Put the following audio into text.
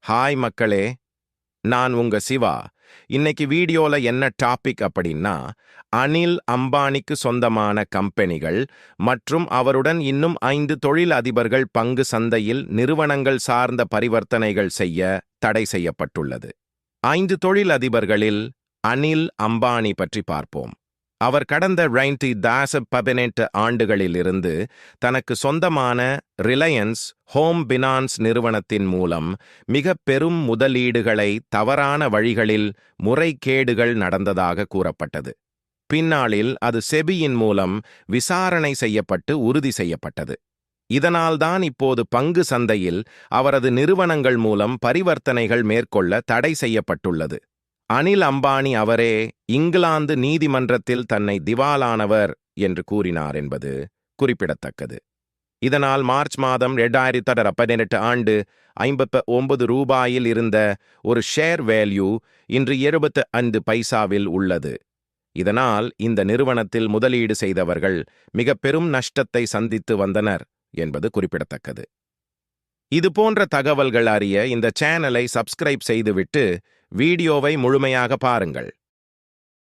Hi மக்களே, நான் உங்க சிவா. இன்னைக்கு வீடியோல என்ன டாபிக் அப்படின்னா, அனில் அம்பானிக்கு சொந்தமான கம்பெனிகள் மற்றும் அவருடன் இன்னும் 5 தொழில் அதிபர்கள் பங்கு சந்தையில் நிறுவனங்கள் சார்ந்த பரிவர்த்தனைகள் செய்ய தடை செய்யப்பட்டுள்ளது. 5 தொழில் அதிபர்களில் அனில் அம்பானி பற்றி பார்ப்போம். அவர் கடந்த 18 ஆண்டுகளிலிருந்து தனக்கு சொந்தமான ரிலையன்ஸ் ஹோம் பினான்ஸ் நிறுவனத்தின் மூலம் மிக பெரும் முதலீடுகளை தவறான வழிகளில் முறைகேடுகள் நடந்ததாக கூறப்பட்டது. பின்னாளில் அது செபியின் மூலம் விசாரணை செய்யப்பட்டு உறுதி செய்யப்பட்டது. இதனால்தான் இப்போது பங்கு சந்தையில் அவரது நிறுவனங்கள் மூலம் பரிவர்த்தனைகள் மேற்கொள்ள தடை செய்யப்பட்டுள்ளது. அனில் அம்பானி அவரே இங்கிலாந்து நீதிமன்றத்தில் தன்னை திவாலானவர் என்று கூறினார் என்பது குறிப்பிடத்தக்கது. இதனால் மார்ச் மாதம் 2018 ஆண்டு 59 ரூபாயில் இருந்த ஒரு ஷேர் வேல்யூ இன்று 75 பைசாவில் உள்ளது. இதனால் இந்த நிறுவனத்தில் முதலீடு செய்தவர்கள் மிக பெரும் நஷ்டத்தை சந்தித்து வந்தனர் என்பது குறிப்பிடத்தக்கது. இது போன்ற தகவல்கள் அறிய இந்த சேனலை சப்ஸ்கிரைப் செய்துவிட்டு வீடியோவை முழுமையாக பாருங்கள்.